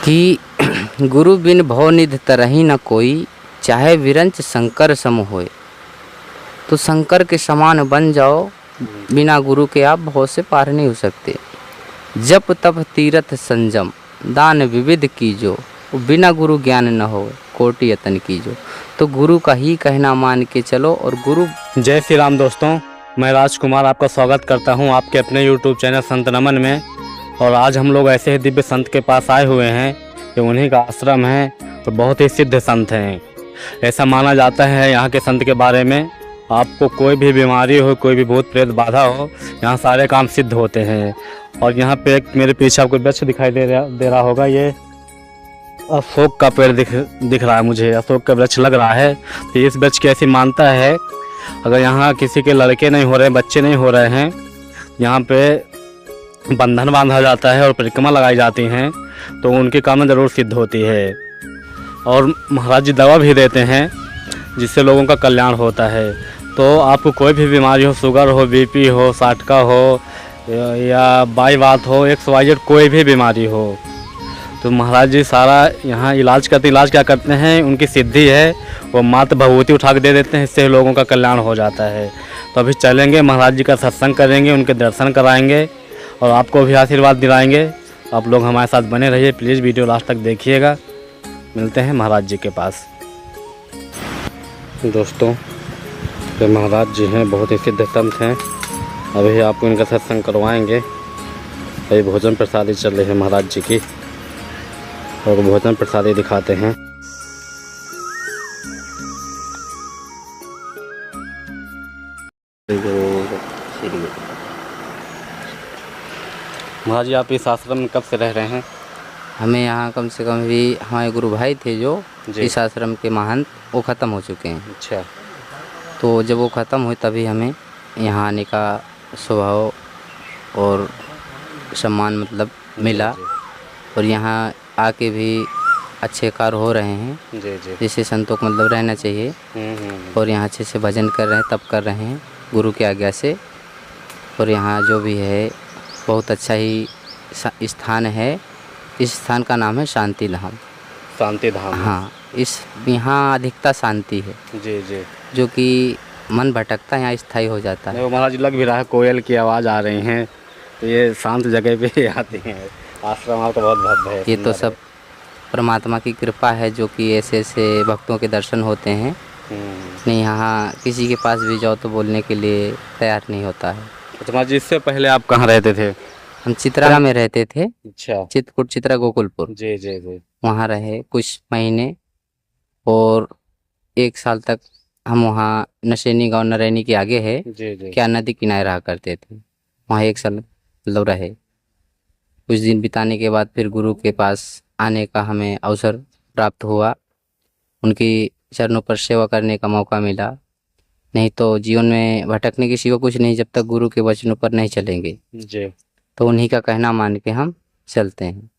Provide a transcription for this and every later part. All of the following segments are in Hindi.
कि गुरु बिन भव निधि तरहि न कोई, चाहे विरंच शंकर सम होए। तो शंकर के समान बन जाओ, बिना गुरु के आप भव से पार नहीं हो सकते। जप तप तीरथ संजम, दान विविध कीजो, बिना गुरु ज्ञान न हो कोटि यतन कीजो। तो गुरु का ही कहना मान के चलो और गुरु। जय श्री राम दोस्तों, मैं राजकुमार आपका स्वागत करता हूं आपके अपने YouTube चैनल संत नमन में। और आज हम लोग ऐसे ही दिव्य संत के पास आए हुए हैं कि उन्हीं का आश्रम है तो बहुत ही सिद्ध संत हैं। ऐसा माना जाता है यहाँ के संत के बारे में, आपको कोई भी बीमारी हो, कोई भी भूत प्रेत बाधा हो, यहाँ सारे काम सिद्ध होते हैं। और यहाँ पे एक मेरे पीछे आपको वृक्ष दिखाई दे रहा होगा, ये अशोक का पेड़ दिख रहा है मुझे, अशोक का वृक्ष लग रहा है। तो इस वृक्ष की ऐसी मानता है, अगर यहाँ किसी के लड़के नहीं हो रहे, बच्चे नहीं हो रहे हैं, यहाँ पे बंधन बांधा जाता है और परिक्रमा लगाई जाती हैं तो उनकी कामना ज़रूर सिद्ध होती है। और महाराज जी दवा भी देते हैं जिससे लोगों का कल्याण होता है। तो आपको कोई भी बीमारी हो, शुगर हो, बीपी हो, साटका हो या बाई बात हो, XYZ कोई भी बीमारी हो, तो महाराज जी सारा यहाँ इलाज करते। इलाज क्या करते हैं, उनकी सिद्धि है, वो मात्र भभूति उठा के दे देते हैं, इससे लोगों का कल्याण हो जाता है। तो अभी चलेंगे, महाराज जी का सत्संग करेंगे, उनके दर्शन कराएंगे और आपको भी आशीर्वाद दिलाएंगे। आप लोग हमारे साथ बने रहिए, प्लीज़ वीडियो लास्ट तक देखिएगा। मिलते हैं महाराज जी के पास। दोस्तों, ये महाराज जी हैं, बहुत ही सिद्ध संत हैं। अभी आपको इनका सत्संग करवाएंगे। अभी भोजन प्रसादी चल रही है महाराज जी की, और भोजन प्रसादी दिखाते हैं। महाराज जी, आप इस आश्रम में कब से रह रहे हैं? हमें यहाँ कम से कम भी हमारे गुरु भाई थे जो इस आश्रम के महंत, वो ख़त्म हो चुके हैं। अच्छा। तो जब वो ख़त्म हुए तभी हमें यहाँ आने का स्वभाव और सम्मान मतलब मिला। और यहाँ आके भी अच्छे कार्य हो रहे हैं, जिससे संतों को मतलब रहना चाहिए। और यहाँ अच्छे से भजन कर रहे हैं, तप कर रहे हैं गुरु की आज्ञा से। और यहाँ जो भी है बहुत अच्छा ही स्थान है। इस स्थान का नाम है शांति धाम। शांति धाम, हाँ। इस यहाँ अधिकता शांति है जी, जो कि मन भटकता है यहाँ स्थायी हो जाता है। वो महाराज लग भी रहा है, कोयल की आवाज़ आ रही हैं, तो ये शांत जगह पे ही आती हैं। आश्रम आपका बहुत भव्य है। ये तो सब परमात्मा की कृपा है जो कि ऐसे ऐसे भक्तों के दर्शन होते हैं। नहीं, यहाँ किसी के पास भी जाओ तो बोलने के लिए तैयार नहीं होता है। तो महाराज जी, इससे पहले आप कहाँ रहते थे? हम चित्रा में रहते थे। अच्छा। चित्रकूट, चित्रा गोकुलपुर, जी। वहाँ रहे कुछ महीने। और 1 साल तक हम वहाँ नशेनी गांव नरैनी के आगे है, जी। क्या नदी किनारे रहा करते थे। वहाँ 1 साल मतलब रहे। कुछ दिन बिताने के बाद फिर गुरु के पास आने का हमें अवसर प्राप्त हुआ, उनकी चरणों पर सेवा करने का मौका मिला। नहीं तो जीवन में भटकने की सिवा कुछ नहीं, जब तक गुरु के वचनों पर नहीं चलेंगे जी। तो उन्हीं का कहना मान के हम चलते हैं,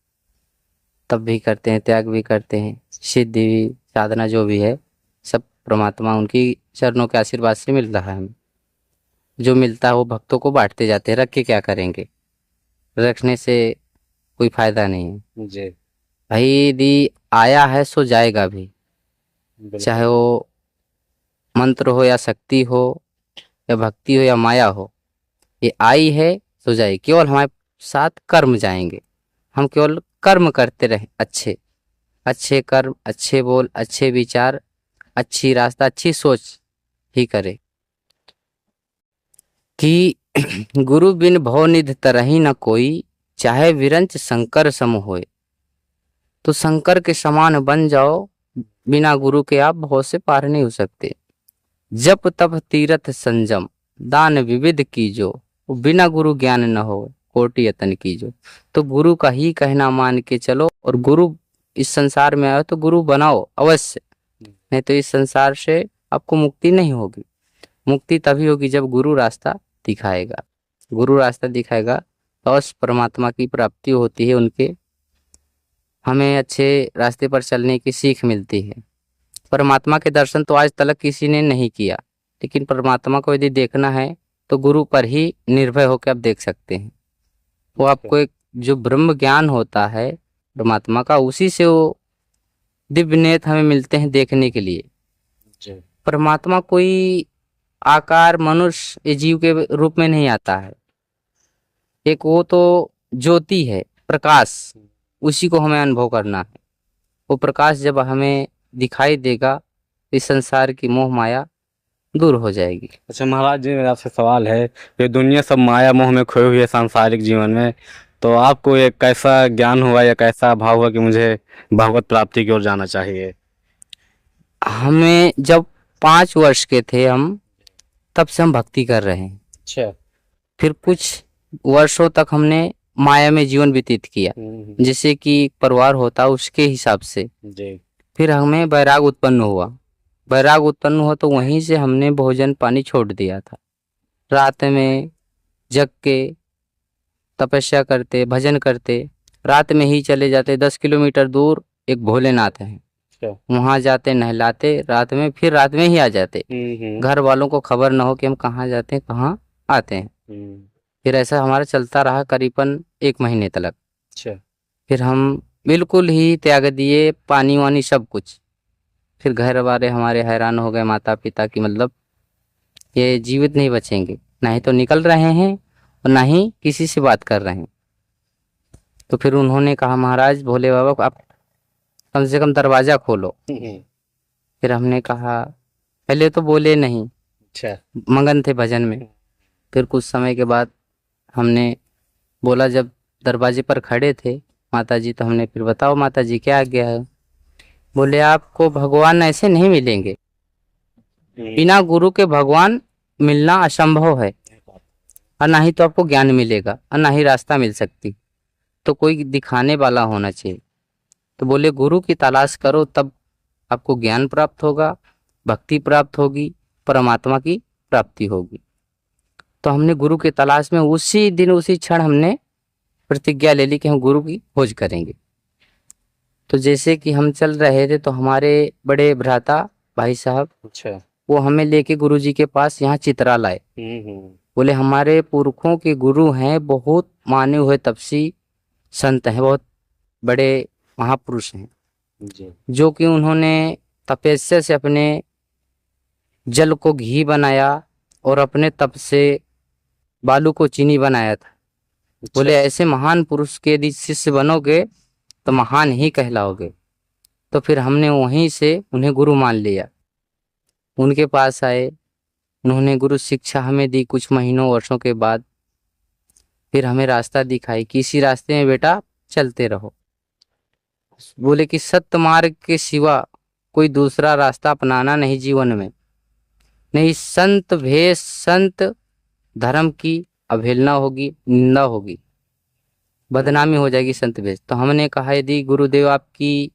तब भी करते हैं, त्याग भी करते हैं। सिद्धि भी, साधना जो भी है सब परमात्मा उनकी चरणों के आशीर्वाद से मिल रहा है हमें। जो मिलता है वो भक्तों को बांटते जाते हैं, रख के क्या करेंगे, रखने से कोई फायदा नहीं है जी। भाई। यदि आया है सो जाएगा भी, चाहे वो मंत्र हो या शक्ति हो या भक्ति हो या माया हो, ये आई है सो जाए। केवल हमारे साथ कर्म जाएंगे, हम केवल कर्म करते रहे, अच्छे कर्म, अच्छे बोल, अच्छे विचार, अच्छी रास्ता, अच्छी सोच ही करे। कि गुरु बिन भव निधि तरहि न कोई, चाहे विरंच शंकर सम होए। तो शंकर के समान बन जाओ, बिना गुरु के आप भव से पार नहीं हो सकते। जप तप तीरथ संजम, दान विविध कीजो, बिना गुरु ज्ञान न हो कोटि यतन कीजो। तो गुरु का ही कहना मान के चलो और गुरु इस संसार में आए तो गुरु बनाओ अवश्य, नहीं तो इस संसार से आपको मुक्ति नहीं होगी। मुक्ति तभी होगी जब गुरु रास्ता दिखाएगा। गुरु रास्ता दिखाएगा तो अवश्य परमात्मा की प्राप्ति होती है। उनके हमें अच्छे रास्ते पर चलने की सीख मिलती है। परमात्मा के दर्शन तो आज तक किसी ने नहीं किया, लेकिन परमात्मा को यदि देखना है तो गुरु पर ही निर्भय होकर आप देख सकते हैं। वो आपको एक जो ब्रह्म ज्ञान होता है परमात्मा का, उसी से वो दिव्य नेत्र हमें मिलते हैं देखने के लिए। जी। परमात्मा कोई आकार मनुष्य या जीव के रूप में नहीं आता है। एक वो तो ज्योति है, प्रकाश, उसी को हमें अनुभव करना है। वो प्रकाश जब हमें दिखाई देगा, इस संसार की मोह माया दूर हो जाएगी। अच्छा महाराज जी, मेरा आपसे सवाल है, ये दुनिया सब माया मोह में खोई हुई है सांसारिक जीवन में, तो आपको एक कैसा ज्ञान हुआ या कैसा भाव हुआ कि मुझे भगवत प्राप्ति की ओर जाना चाहिए? हमें जब 5 वर्ष के थे हम, तब से हम भक्ति कर रहे हैं। अच्छा। फिर कुछ वर्षों तक हमने माया में जीवन व्यतीत किया, जैसे कि परिवार होता उसके हिसाब से। जी। फिर हमें वैराग उत्पन्न हुआ। वैराग उत्पन्न हुआ तो वहीं से हमने भोजन पानी छोड़ दिया था। रात में जग के तपस्या करते, भजन करते, रात में ही चले जाते। 10 किलोमीटर दूर एक भोलेनाथ है, अच्छा। वहां जाते, नहलाते रात में, फिर रात में ही आ जाते। घर वालों को खबर न हो कि हम कहाँ जाते हैं कहाँ आते हैं। फिर ऐसा हमारा चलता रहा करीबन 1 महीने तक। अच्छा। फिर हम बिल्कुल ही त्याग दिए, पानी वानी सब कुछ। फिर घर वाले हमारे हैरान हो गए, माता पिता की, मतलब ये जीवित नहीं बचेंगे, ना ही तो निकल रहे हैं और ना ही किसी से बात कर रहे हैं। तो फिर उन्होंने कहा, महाराज भोले बाबा आप कम से कम दरवाजा खोलो। फिर हमने कहा, पहले तो बोले नहीं, अच्छा। मगन थे भजन में। फिर कुछ समय के बाद हमने बोला, जब दरवाजे पर खड़े थे माता जी, तो हमने फिर, बताओ माता जी क्या आज्ञा है? बोले, आपको भगवान ऐसे नहीं मिलेंगे, बिना गुरु के भगवान मिलना असंभव है, और ना ही तो आपको ज्ञान मिलेगा और ना ही रास्ता मिल सकती, तो कोई दिखाने वाला होना चाहिए। तो बोले, गुरु की तलाश करो, तब आपको ज्ञान प्राप्त होगा, भक्ति प्राप्त होगी, परमात्मा की प्राप्ति होगी। तो हमने गुरु की तलाश में उसी दिन उसी क्षण हमने प्रतिज्ञा ले ली कि हम गुरु की खोज करेंगे। तो जैसे कि हम चल रहे थे तो हमारे बड़े भ्राता भाई साहब, अच्छा। वो हमें लेके गुरु जी के पास यहाँ चित्रा लाए। बोले, हमारे पुरखों के गुरु हैं, बहुत माने हुए तपसी संत हैं, बहुत बड़े महापुरुष हैं, जो कि उन्होंने तपस्या से अपने जल को घी बनाया और अपने तप से बालू को चीनी बनाया था। बोले, ऐसे महान पुरुष के यदि शिष्य बनोगे तो महान ही कहलाओगे। तो फिर हमने वहीं से उन्हें गुरु मान लिया, उनके पास आए, उन्होंने गुरु शिक्षा हमें दी। कुछ महीनों वर्षों के बाद फिर हमें रास्ता दिखाई कि इसी रास्ते में बेटा चलते रहो। बोले कि सत्य मार्ग के सिवा कोई दूसरा रास्ता अपनाना नहीं जीवन में, नहीं संत भेष, संत धर्म की अवहेलना होगी, निंदा होगी, बदनामी हो जाएगी संत भेष। तो हमने कहा, यदि गुरुदेव आपकी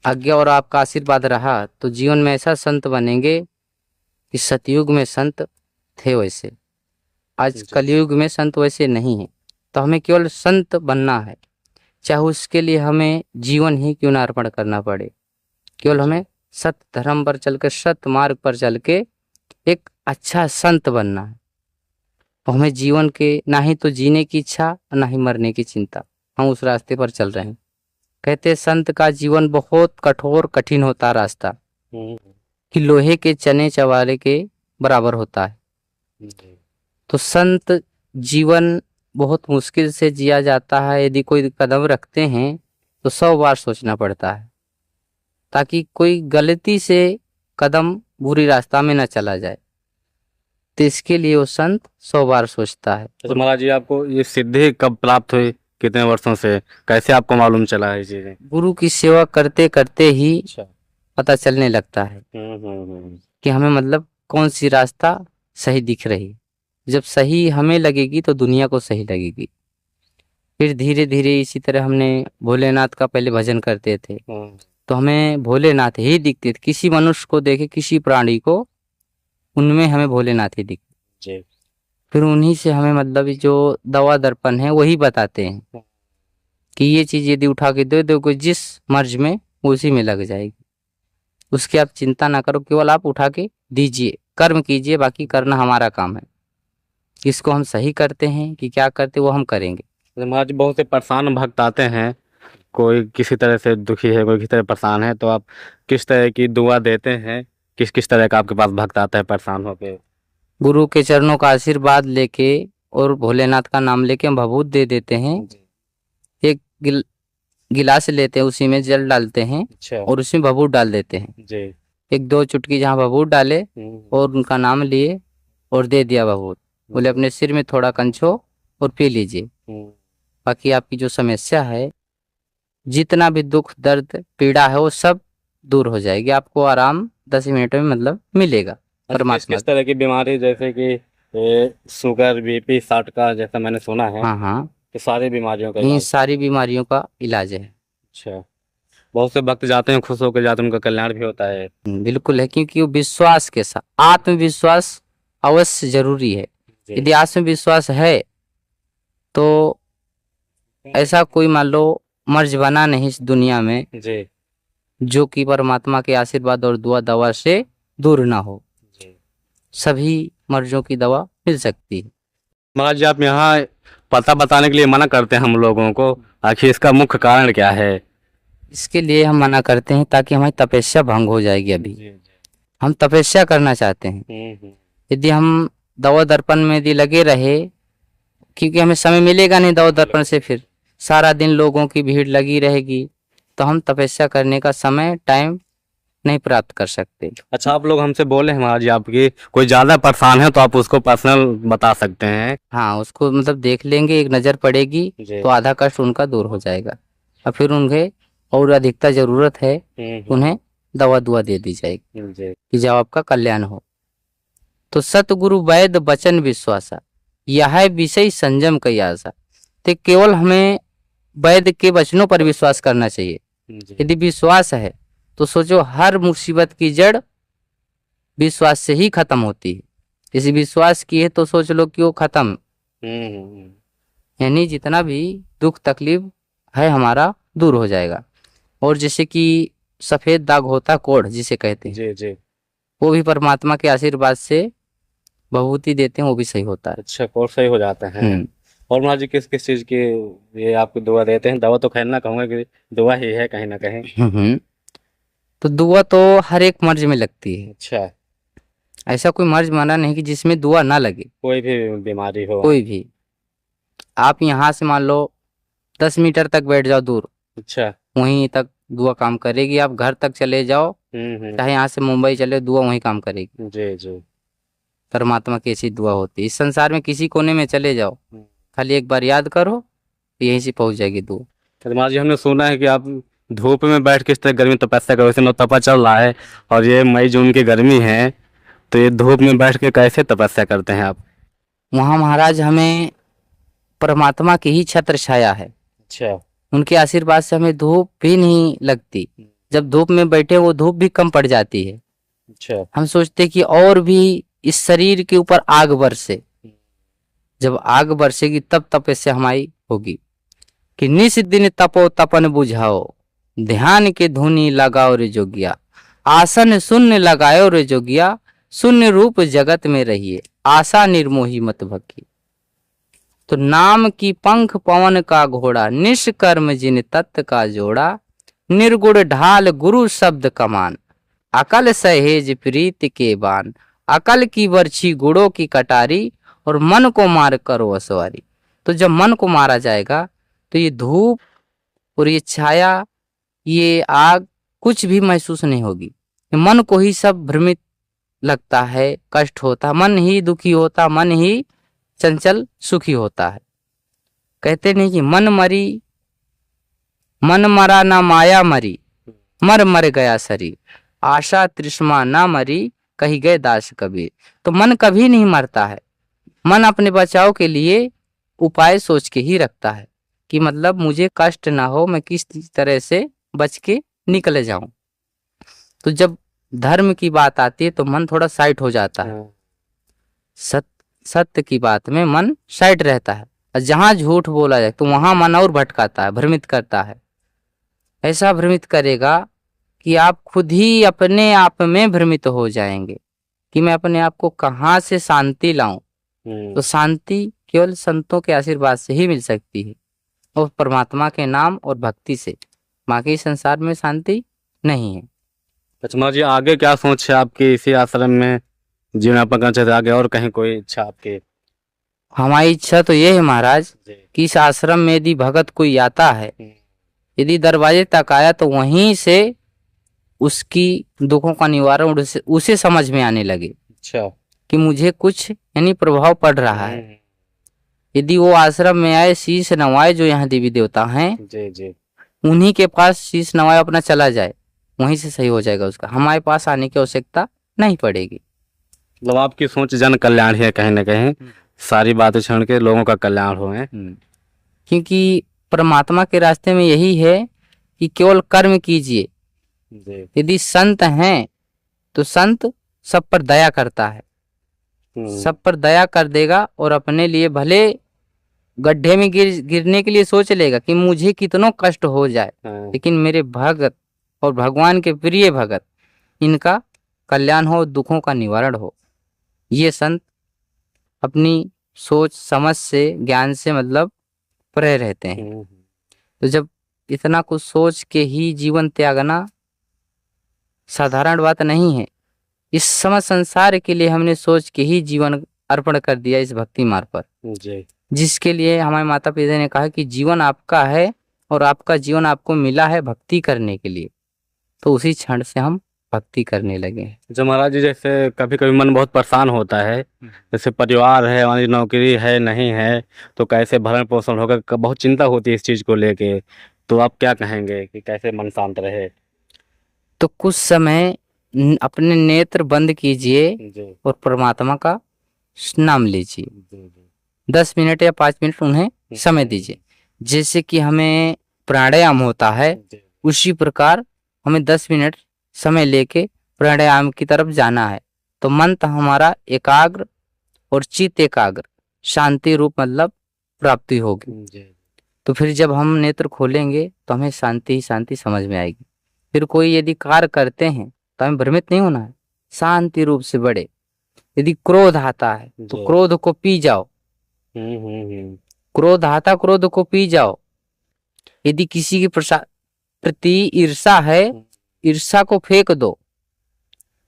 आज्ञा और आपका आशीर्वाद रहा तो जीवन में ऐसा संत बनेंगे कि सतयुग में संत थे वैसे, आज कलयुग में संत वैसे नहीं है। तो हमें केवल संत बनना है, चाहे उसके लिए हमें जीवन ही क्यों ना अर्पण करना पड़े। केवल हमें सत्य धर्म पर चल के, सत्य मार्ग पर चल के एक अच्छा संत बनना है। तो हमें जीवन के ना ही तो जीने की इच्छा ना ही मरने की चिंता, हम उस रास्ते पर चल रहे हैं। कहते संत का जीवन बहुत कठोर कठिन होता रास्ता, कि लोहे के चने चवारे के बराबर होता है। तो संत जीवन बहुत मुश्किल से जिया जाता है। यदि कोई कदम रखते हैं तो 100 बार सोचना पड़ता है, ताकि कोई गलती से कदम बुरी रास्ता में न चला जाए। तो इसके लिए वो संत 100 बार सोचता है। तो महाराज जी, आपको ये सिद्धि कब प्राप्त हुई, कितने वर्षों से, कैसे आपको मालूम चला है चीजें? गुरु की सेवा करते करते ही पता चलने लगता है कि हमें मतलब कौन सी रास्ता सही दिख रही। जब सही हमें लगेगी तो दुनिया को सही लगेगी। फिर धीरे धीरे इसी तरह हमने भोलेनाथ का पहले भजन करते थे, तो हमें भोलेनाथ ही दिखते थे। किसी मनुष्य को देखे, किसी प्राणी को, उनमें हमें भोलेनाथ ही दिखते। फिर उन्हीं से हमें मतलब जो दवा दर्पण है वही बताते हैं कि ये चीज यदि उठा के दे दोगे जिस मर्ज में, उसी में लग जाएगी। उसकी आप चिंता ना करो, केवल आप उठा के दीजिए, कर्म कीजिए, बाकी करना हमारा काम है। इसको हम सही करते हैं कि क्या करते वो हम करेंगे। महाराज जी, बहुत से परेशान भक्त आते हैं कोई किसी तरह से दुखी है, कोई किसी तरह परेशान है, तो आप किस तरह की दुआ देते हैं? किस किस तरह का आपके पास भक्त आता है परेशान होके? गुरु के चरणों का आशीर्वाद लेके और भोलेनाथ का नाम लेके हम भभूत दे देते हैं। एक गिलास लेते हैं, उसी में जल डालते हैं अच्छा। और उसमें भभूत डाल देते हैं। जी। एक दो चुटकी जहाँ भभूत डाले और उनका नाम लिए और दे दिया भभूत। बोले अपने सिर में थोड़ा कंछो और पी लीजिए। बाकी आपकी जो समस्या है, जितना भी दुख दर्द पीड़ा है, वो सब दूर हो जाएगी। आपको आराम 10 मिनट में मतलब मिलेगा किस परमात्मा। किस तरह की बीमारी, जैसे कि शुगर, बीपी, साटका, जैसा मैंने सुना है, हाँ हाँ, ये सारी बीमारियों का इन इलाज? सारी बीमारियों का इलाज है। अच्छा। बहुत से भक्त जाते हैं, खुश होकर जाते हैं, उनका कल्याण भी होता है। बिल्कुल है, क्योंकि वो विश्वास के साथ, आत्मविश्वास अवश्य जरूरी है। जी। यदि आत्मविश्वास है तो ऐसा कोई मान लो मर्ज बना नहीं इस दुनिया में जी। जो कि परमात्मा के आशीर्वाद और दुआ दवा से दूर ना हो। जी। सभी मर्जों की दवा मिल सकती है। महाराज जी, आप यहाँ पता बताने के लिए मना करते हैं हम लोगों को, आखिर इसका मुख्य कारण क्या है? इसके लिए हम मना करते हैं ताकि हमारी तपस्या भंग हो जाएगी। अभी हम तपस्या करना चाहते हैं। यदि हम दवा दर्पण में यदि लगे रहे, क्योंकि हमें समय मिलेगा नहीं दवा दर्पण से, फिर सारा दिन लोगों की भीड़ लगी रहेगी, तो हम तपस्या करने का समय टाइम नहीं प्राप्त कर सकते। अच्छा, आप लोग हमसे बोले हैं महाराज जी, आपकी कोई ज्यादा परेशान है तो आप उसको पर्सनल बता सकते हैं। हाँ, उसको मतलब देख लेंगे, एक नज़र पड़ेगी तो आधा कष्ट उनका दूर हो जाएगा। और फिर उन्हें और अधिकता जरूरत है, उन्हें दवा दुआ दे दी जाएगी कि जब आपका कल्याण हो। तो सतगुरु वैद वचन विश्वासा, यह विषय संयम कई आशा। तो केवल हमें वैद के वचनों पर विश्वास करना चाहिए। यदि विश्वास है तो सोचो हर मुसीबत की जड़ विश्वास से ही खत्म होती है। यदि विश्वास की है तो सोच लो कि वो खत्म, यानी जितना भी दुख तकलीफ है हमारा दूर हो जाएगा। और जैसे कि सफेद दाग होता, कोढ़ जिसे कहते हैं, जी जी, वो भी परमात्मा के आशीर्वाद से भभूति देते हैं, वो भी सही होता है। अच्छा, कोर्स सही हो जाता है। और महाराज जी, किस किस चीज की ये आपको दुआ देते हैं? दवा तो खैर ना कहूँगा कि दुआ ही है कहीं ना कहीं। तो दुआ तो हर एक मर्ज में लगती है। अच्छा। ऐसा कोई मर्ज माना नहीं कि जिसमें दुआ ना लगे। कोई भी बीमारी हो? कोई भी। आप यहाँ से मान लो 10 मीटर तक बैठ जाओ दूर, अच्छा। वहीं तक दुआ काम करेगी। आप घर तक चले जाओ, चाहे यहाँ से मुंबई चले, दुआ वहीं काम करेगी। जी जी। परमात्मा की ऐसी दुआ होती है। इस संसार में किसी कोने में चले जाओ, खाली एक बार याद करो, यहीं से पहुंच जाएगी दुआ। तो महाराज जी, हमने सुना है कि आप धूप में बैठ के इस तरह गर्मी तपस्या करो, वैसे तपा चल रहा है और ये मई जून की गर्मी है, तो ये धूप में बैठ के कैसे तपस्या करते हैं आप? वहाँ महाराज हमें परमात्मा की ही छत्र छाया है। अच्छा। उनके आशीर्वाद से हमें धूप भी नहीं लगती। जब धूप में बैठे वो धूप भी कम पड़ जाती है। अच्छा। हम सोचते कि और भी इस शरीर के ऊपर आग बरसे। जब आग बरसेगी तब तपस्या हमारी होगी कि निस दिन तपो तपन बुझाओ, ध्यान के धुनी लगाओ रे जोगिया, आसन शून्य लगाओ रे जोगिया, शून्य रूप जगत में रहिए, आशा निर्मोही मत भक्की। तो नाम की पंख पवन का घोड़ा, निष्कर्म जिन तत्व का जोड़ा, निर्गुण ढाल गुरु शब्द कमान, अकल सहेज प्रीत के बान, अकल की बर्छी गुड़ों की कटारी, और मन को मार करो असवारी। तो जब मन को मारा जाएगा तो ये धूप और ये छाया, ये आग कुछ भी महसूस नहीं होगी। मन को ही सब भ्रमित लगता है, कष्ट होता, मन ही दुखी होता, मन ही चंचल सुखी होता है। कहते नहीं कि मन मरी, मन मरा ना माया मरी, मर मर गया शरीर, आशा तृष्णा ना मरी, कही गए दास कबीर। तो मन कभी नहीं मरता है। मन अपने बचाव के लिए उपाय सोच के ही रखता है कि मतलब मुझे कष्ट ना हो, मैं किस तरह से बच के निकले जाऊं। तो जब धर्म की बात आती है तो मन थोड़ा साइड हो जाता है। सत्य की बात में मन साइड रहता है, और जहां झूठ बोला जाए तो वहां मन और भटकाता है, भ्रमित करता है। ऐसा भ्रमित करेगा कि आप खुद ही अपने आप में भ्रमित हो जाएंगे कि मैं अपने आप को कहाँ से शांति लाऊं। तो शांति केवल संतों के आशीर्वाद से ही मिल सकती है। और परमात्मा के नाम और भक्ति से, बाकी संसार में शांति नहीं है। अच्छा महाराज जी, आगे क्या सोच है आपकी? इसी आश्रम में जीवन यापन करना चाहते हैं, आगे और कहीं कोई इच्छा आपकी? हमारी इच्छा तो ये है महाराज जी। कि इस आश्रम में यदि भगत कोई आता है, यदि दरवाजे तक आया तो वहीं से उसकी दुखों का निवारण उसे समझ में आने लगे अच्छा। कि मुझे कुछ यानी प्रभाव पड़ रहा है। यदि वो आश्रम में आए, शीश नवाए, जो यहाँ देवी देवता हैं जी जी। उन्हीं के पास शीश नवाए अपना चला जाए, वहीं से सही हो जाएगा उसका, हमारे पास आने की आवश्यकता नहीं पड़ेगी। मतलब आपकी सोच जन कल्याण है कहीं ना कहीं, सारी बातें छोड़ के लोगों का कल्याण हो है। क्योंकि परमात्मा के रास्ते में यही है कि केवल कर्म कीजिए। जी। यदि संत हैं तो संत सब पर दया करता है, सब पर दया कर देगा और अपने लिए भले गड्ढे में गिरने के लिए सोच लेगा कि मुझे कितनों कष्ट हो जाए, लेकिन मेरे भगत और भगवान के प्रिय भगत, इनका कल्याण हो, दुखों का निवारण हो। ये संत अपनी सोच समझ से, ज्ञान से मतलब परे रहते हैं। तो जब इतना कुछ सोच के ही जीवन त्यागना साधारण बात नहीं है। इस समस्त संसार के लिए हमने सोच के ही जीवन अर्पण कर दिया इस भक्ति मार्ग पर, जी। जिसके लिए हमारे माता पिता ने कहा कि जीवन आपका है और आपका जीवन आपको मिला है भक्ति करने के लिए। तो उसी क्षण से हम भक्ति करने लगे हैं। जो महाराज जी, जैसे कभी कभी मन बहुत परेशान होता है, जैसे परिवार है, हमारी नौकरी है नहीं है, तो कैसे भरण पोषण होगा, बहुत चिंता होती है इस चीज़ को लेके। तो आप क्या कहेंगे कि कैसे मन शांत रहे? तो कुछ समय अपने नेत्र बंद कीजिए जी और परमात्मा का नाम लीजिए। जी जी। 10 मिनट या 5 मिनट उन्हें समय दीजिए। जैसे कि हमें प्राणायाम होता है, जी। उसी प्रकार हमें 10 मिनट समय लेके प्राणायाम की तरफ जाना है। तो मन तो हमारा एकाग्र और चित्त एकाग्र, शांति रूप मतलब प्राप्ति होगी। जी। तो फिर जब हम नेत्र खोलेंगे तो हमें शांति ही शांति समझ में आएगी। फिर कोई यदि कार्य करते हैं तो हमें भ्रमित नहीं होना है, शांति रूप से बढ़े। यदि क्रोध आता है तो जी। क्रोध को पी जाओ, हम्म। क्रोध आता क्रोध को पी जाओ। यदि किसी के प्रति ईर्षा है, ईर्षा को फेंक दो।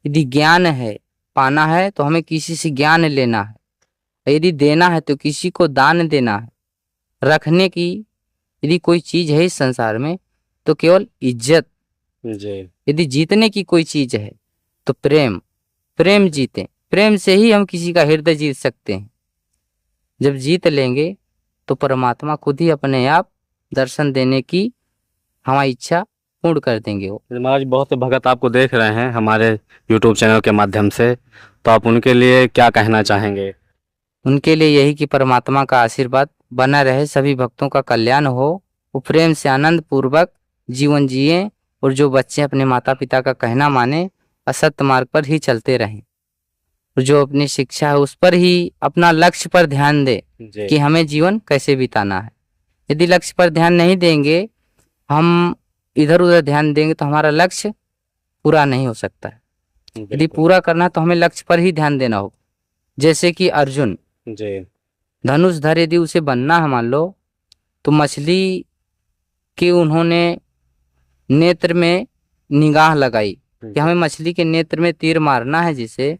यदि ज्ञान है, पाना है तो हमें किसी से ज्ञान लेना है। यदि देना है तो किसी को दान देना है। रखने की यदि कोई चीज है इस संसार में तो केवल इज्जत। जी। यदि जीतने की कोई चीज है तो प्रेम, प्रेम जीते। प्रेम से ही हम किसी का हृदय जीत सकते हैं। जब जीत लेंगे तो परमात्मा खुद ही अपने आप दर्शन देने की हमारी इच्छा पूर्ण कर देंगे वो। महाराज, बहुत से भगत आपको देख रहे हैं हमारे यूट्यूब चैनल के माध्यम से, तो आप उनके लिए क्या कहना चाहेंगे? उनके लिए यही कि परमात्मा का आशीर्वाद बना रहे, सभी भक्तों का कल्याण हो, वो प्रेम से आनंद पूर्वक जीवन जिए और जो बच्चे अपने माता पिता का कहना माने, असत्य मार्ग पर ही चलते रहें। और जो अपनी शिक्षा है उस पर ही, अपना लक्ष्य पर ध्यान दे कि हमें जीवन कैसे बिताना है। यदि लक्ष्य पर ध्यान नहीं देंगे, हम इधर उधर ध्यान देंगे तो हमारा लक्ष्य पूरा नहीं हो सकता है। यदि पूरा करना तो हमें लक्ष्य पर ही ध्यान देना होगा। जैसे कि अर्जुन जी। धनुषधर यदि उसे बनना है मान लो, तो मछली के उन्होंने नेत्र में निगाह लगाई कि हमें मछली के नेत्र में तीर मारना है जिसे,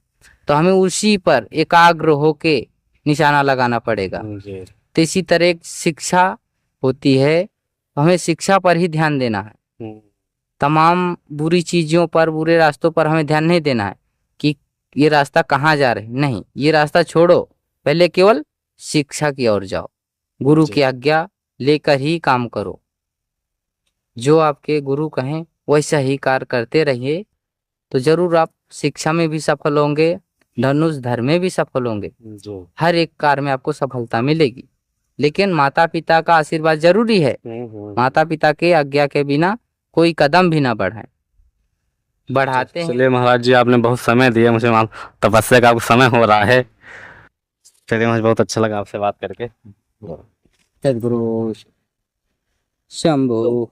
तो हमें उसी पर एकाग्र होके निशाना लगाना पड़ेगा। तो इसी तरह एक शिक्षा होती है, तो हमें शिक्षा पर ही ध्यान देना है। तमाम बुरी चीजों पर, बुरे रास्तों पर हमें ध्यान नहीं देना है कि ये रास्ता कहाँ जा रहे, नहीं, ये रास्ता छोड़ो, पहले केवल शिक्षा की ओर जाओ। गुरु की आज्ञा लेकर ही काम करो। जो आपके गुरु कहें वैसा ही कार्य करते रहिए, तो जरूर आप शिक्षा में भी सफल होंगे, धनुषधर में भी सफल होंगे। हर एक कार्य में आपको सफलता मिलेगी। लेकिन माता पिता का आशीर्वाद जरूरी है। माता पिता के आज्ञा के बिना कोई कदम भी ना बढ़ाते हैं। चलिए महाराज जी, आपने बहुत समय दिया मुझे, तपस्या का समय हो रहा है। चलिए मुझे बहुत अच्छा लगा आपसे बात करके। सद्गुरु शंभु।